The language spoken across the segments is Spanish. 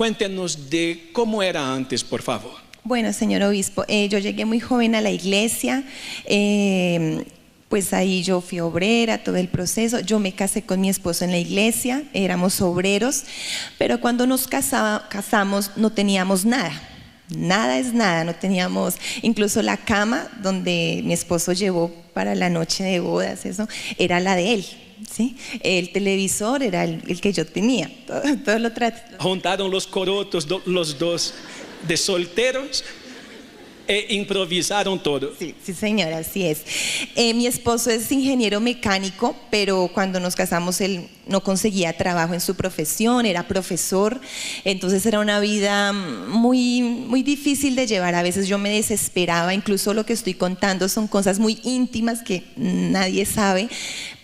Cuéntenos de cómo era antes, por favor. Bueno, señor obispo, yo llegué muy joven a la iglesia, pues ahí yo fui obrera, todo el proceso. Yo me casé con mi esposo en la iglesia, éramos obreros, pero cuando nos casamos no teníamos nada. Nada es nada, no teníamos, incluso la cama donde mi esposo llevó para la noche de bodas, eso era la de él, ¿sí? El televisor era el que yo tenía, todo lo juntaron los corotos, los dos de solteros e improvisaron todo. Sí, sí señora, así es. Mi esposo es ingeniero mecánico, pero cuando nos casamos él no conseguía trabajo en su profesión, era profesor, entonces era una vida muy, muy difícil de llevar. A veces yo me desesperaba, incluso lo que estoy contando son cosas muy íntimas que nadie sabe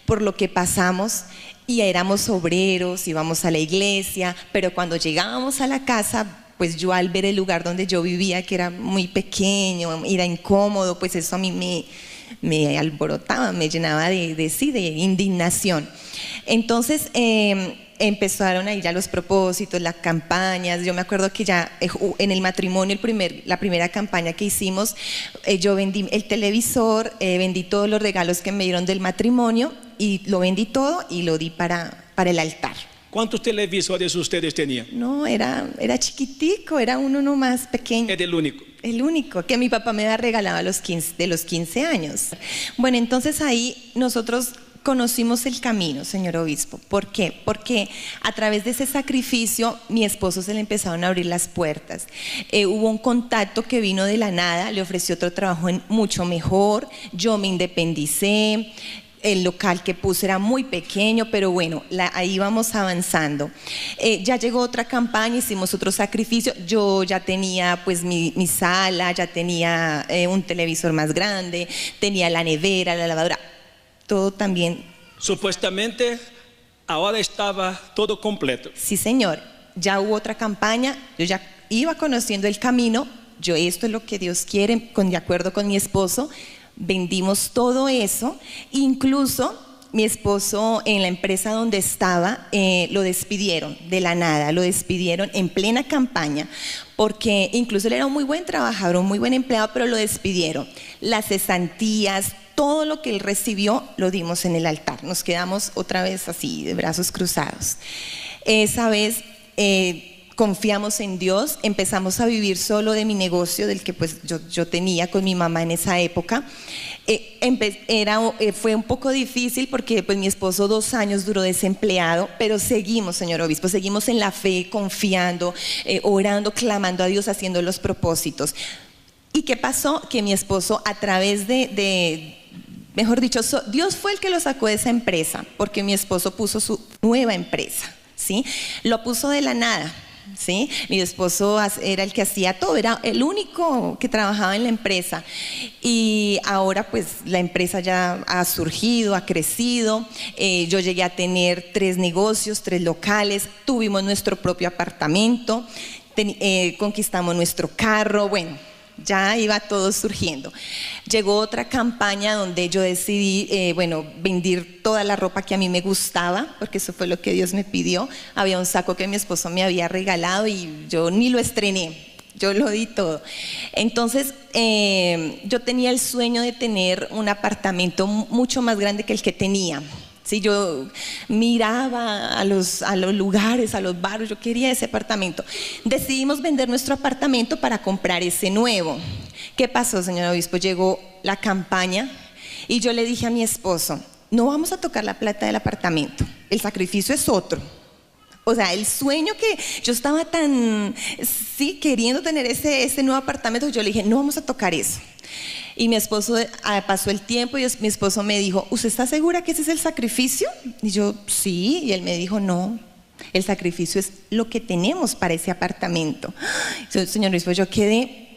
por lo que pasamos. Y éramos obreros, íbamos a la iglesia, pero cuando llegábamos a la casa, pues yo al ver el lugar donde yo vivía, que era muy pequeño, era incómodo, pues eso a mí me alborotaba, me llenaba de indignación. Entonces empezaron ahí ya los propósitos, las campañas. Yo me acuerdo que ya en el matrimonio, la primera campaña que hicimos, yo vendí el televisor, vendí todos los regalos que me dieron del matrimonio y lo vendí todo y lo di para el altar. ¿Cuántos televisores ustedes tenían? No, era chiquitico, era uno más pequeño. Era el único. El único, que mi papá me había regalado de los 15 años. Bueno, entonces ahí nosotros conocimos el camino, señor obispo. ¿Por qué? Porque a través de ese sacrificio mi esposo se le empezaron a abrir las puertas. Hubo un contacto que vino de la nada, le ofreció otro trabajo mucho mejor, yo me independicé. El local que puse era muy pequeño, pero bueno, ahí vamos avanzando. Ya llegó otra campaña, hicimos otro sacrificio. Yo ya tenía pues mi sala, ya tenía un televisor más grande, tenía la nevera, la lavadora, todo también. Supuestamente ahora estaba todo completo. Sí, señor. Ya hubo otra campaña, yo ya iba conociendo el camino. Esto es lo que Dios quiere, de acuerdo con mi esposo. Vendimos todo eso, incluso mi esposo en la empresa donde estaba lo despidieron de la nada, lo despidieron en plena campaña, porque incluso él era un muy buen trabajador, un muy buen empleado, pero lo despidieron. Las cesantías, todo lo que él recibió lo dimos en el altar, nos quedamos otra vez así de brazos cruzados. Esa vez confiamos en Dios, empezamos a vivir solo de mi negocio, del que pues yo tenía con mi mamá en esa época. Fue un poco difícil porque pues mi esposo 2 años duró desempleado, pero seguimos, señor obispo, seguimos en la fe, confiando, orando, clamando a Dios, haciendo los propósitos. ¿Y qué pasó? Que mi esposo a través mejor dicho, Dios fue el que lo sacó de esa empresa, porque mi esposo puso su nueva empresa, ¿sí? Lo puso de la nada. ¿Sí? Mi esposo era el que hacía todo, era el único que trabajaba en la empresa y ahora pues la empresa ya ha surgido, ha crecido. Yo llegué a tener 3 negocios, 3 locales, tuvimos nuestro propio apartamento, conquistamos nuestro carro, bueno, ya iba todo surgiendo. Llegó otra campaña donde yo decidí, vender toda la ropa que a mí me gustaba, porque eso fue lo que Dios me pidió. Había un saco que mi esposo me había regalado y yo ni lo estrené, yo lo di todo. Entonces, yo tenía el sueño de tener un apartamento mucho más grande que el que tenía. Sí, yo miraba a los lugares, a los barrios, yo quería ese apartamento. Decidimos vender nuestro apartamento para comprar ese nuevo. ¿Qué pasó, señor obispo? Llegó la campaña y yo le dije a mi esposo, no vamos a tocar la plata del apartamento, el sacrificio es otro. O sea, el sueño que yo estaba queriendo tener ese nuevo apartamento, yo le dije, no vamos a tocar eso. Y mi esposo, pasó el tiempo y mi esposo me dijo, ¿usted está segura que ese es el sacrificio? Y yo, sí. Y él me dijo, no, el sacrificio es lo que tenemos para ese apartamento. Señor obispo, yo quedé,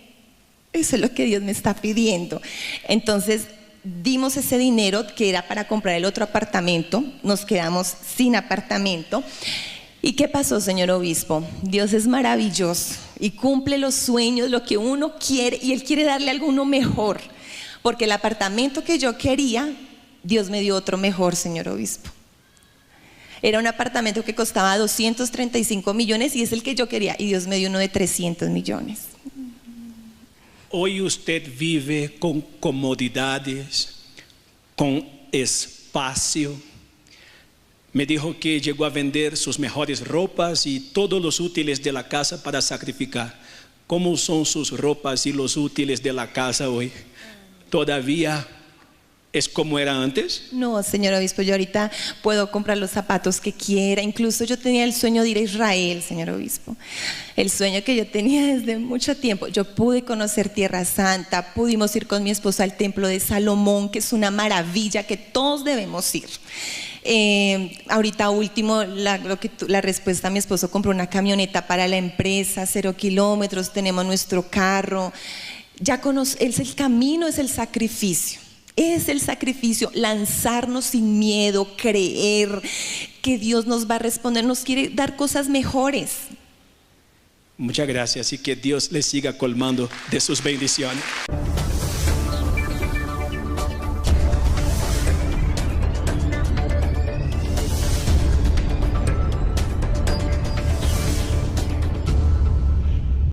eso es lo que Dios me está pidiendo. Entonces dimos ese dinero que era para comprar el otro apartamento, nos quedamos sin apartamento. ¿Y qué pasó, señor obispo? Dios es maravilloso y cumple los sueños, lo que uno quiere, y Él quiere darle algo uno mejor, porque el apartamento que yo quería, Dios me dio otro mejor, señor obispo. Era un apartamento que costaba 235 millones y es el que yo quería. Y Dios me dio uno de 300 millones. Hoy usted vive con comodidades, con espacio. Me dijo que llegó a vender sus mejores ropas y todos los útiles de la casa para sacrificar. ¿Cómo son sus ropas y los útiles de la casa hoy? ¿Todavía es como era antes? No, señor obispo, yo ahorita puedo comprar los zapatos que quiera. Incluso yo tenía el sueño de ir a Israel, señor obispo. El sueño que yo tenía desde mucho tiempo. Yo pude conocer Tierra Santa, pudimos ir con mi esposo al templo de Salomón, que es una maravilla que todos debemos ir. Ahorita último, la respuesta, mi esposo compró una camioneta para la empresa, 0 kilómetros, tenemos nuestro carro. Es el camino, es el sacrificio. Es el sacrificio, lanzarnos sin miedo, creer que Dios nos va a responder, nos quiere dar cosas mejores. Muchas gracias y que Dios les siga colmando de sus bendiciones.